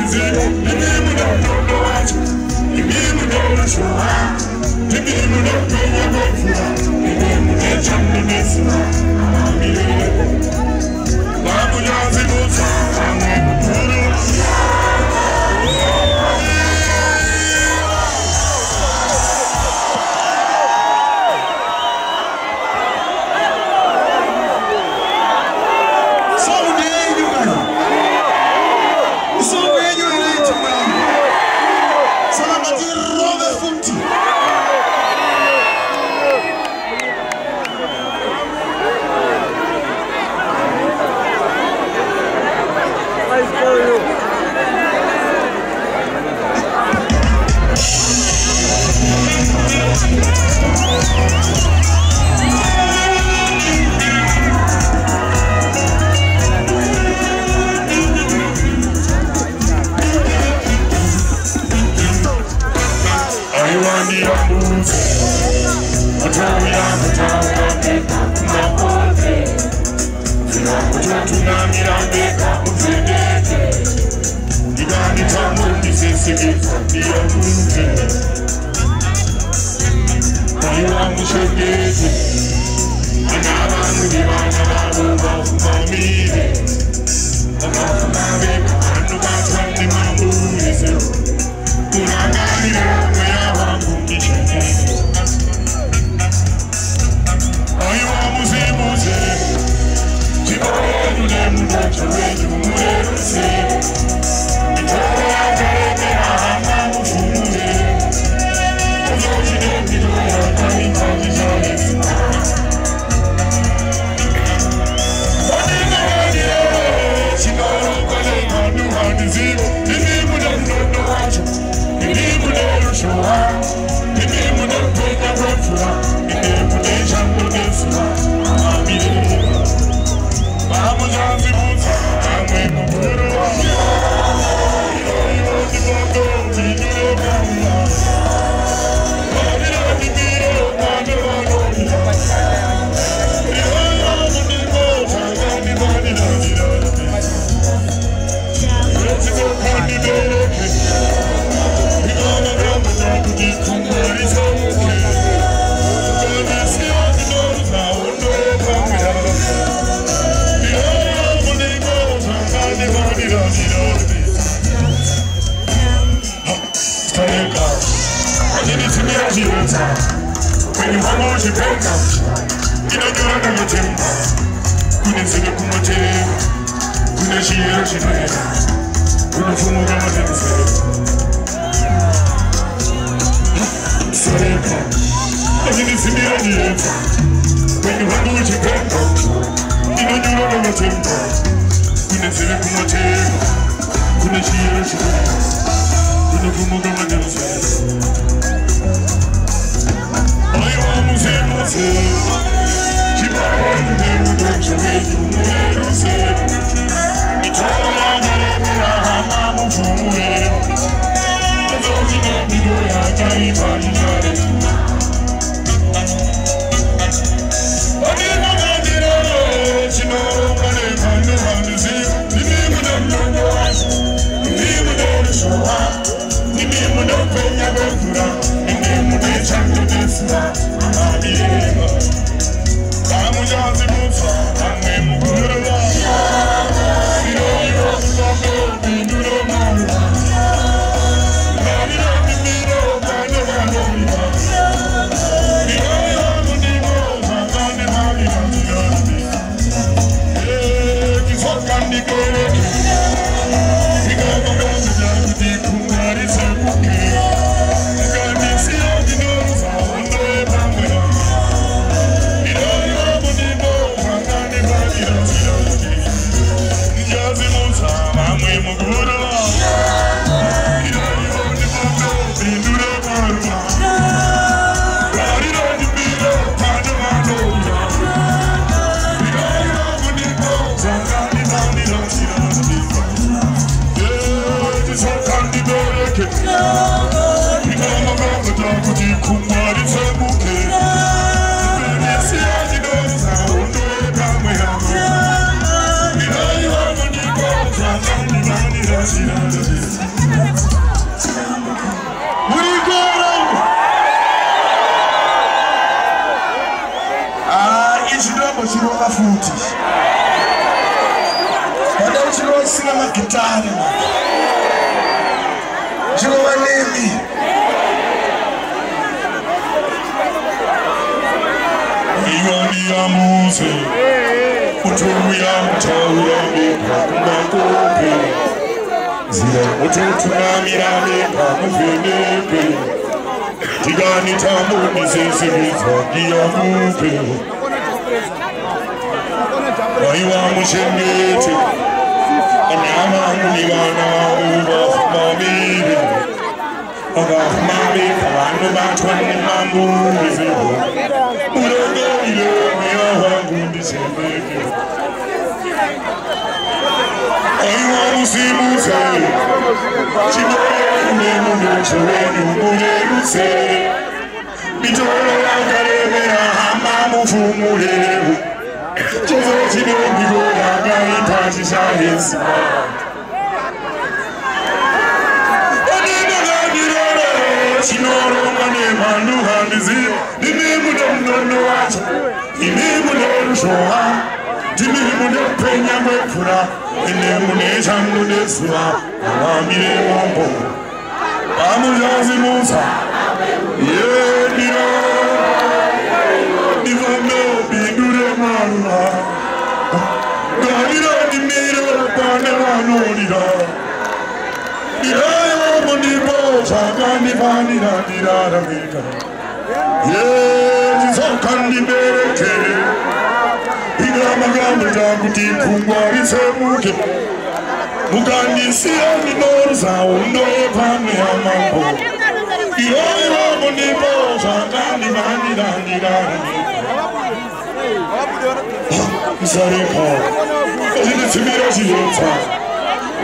Yes. futhi. Wanda uchilo sina makitari. Chilo wanemi. Iwani ya muse. Utumu ya mtaura mekakumakope. Zia ututu na mirame kamuvenepe. Tigani tamu nisisi vizagia mupe. Waiwa mushengete. Anyama munigana uwa mamire. Oga mami kawano batwani mambu vizibu. Urogo ile miya wangu nisembeke. Waiwa musimuze. Chiboye umemune choreni umureruse. Mitoro yakaremera hama mufumureru. Chezo chinogigo yagaipachisha hesi. Chinoro mane mandu handizi. Nimi munono wacho. Nimi munono shoha. Nimi munono penya mwefura. Nimi munono changu nesua. Amamire mambo. Amujazi musa. Ye niro. Nivano bidure maruna. Ganira nimiro pane wanurira. Nirayo munibo chagani vanira nirara mika. Ye jizokandi mereke. Igama jaguti kungwa isemuke. Mugandi siya ninoruza undoe pane amambo. Nirayo munibo chagani vanira nirara mika. Msareka. Ojini timira chiyota.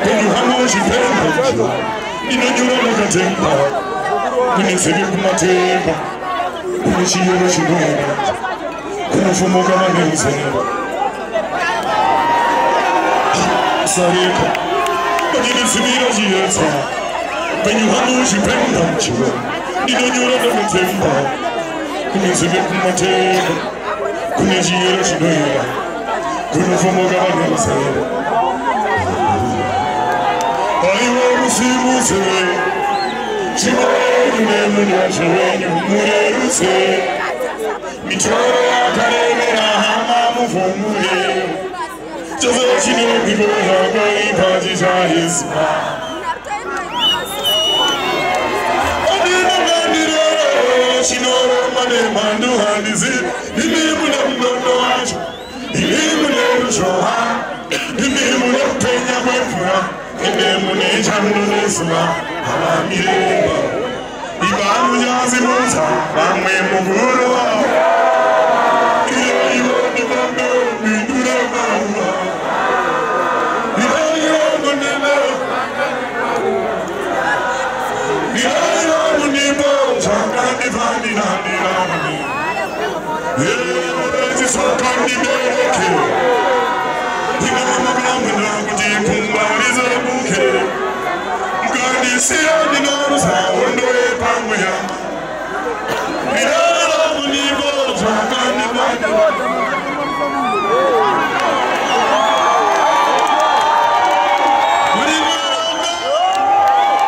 Kwenye hamo shipenda. Inajura nakatemba. Kwenye sebi kumatemba. Kwenye shiyoro shinoena. Kwenye fumoka manenzeba. Sareka. Ojini timira chiyota. Kwenye hamo shipenda. Inajura nakatemba. Kwenye sebi kumatemba. Kwenye shiyoro shinoena. Kwenye fumoka manenzeba. Aiwa musimuze. Chiboye umemune choreni umureruse. Mitoro yakaremera hama mufumureru. Chezo chinogigo yagaipachisha hesi. Chinoro mane mandu handizi. Nimi munono wacho. Nimi munono shoha. Nimi munono penya mwefura. Mune changu nesuma. Amamire Ibamu jazi musa. Bamwe muguru wao. Iyo nibambe bidure maua. Iyo munibo. Iyo munibo. Chakandi vani nani nani. Iyo jisokandi bereke. Igama mgambe nakuti kumbalize buke. Mgani siya ninoruza undoe pangwe ya. Mirara munibo chakandi vani.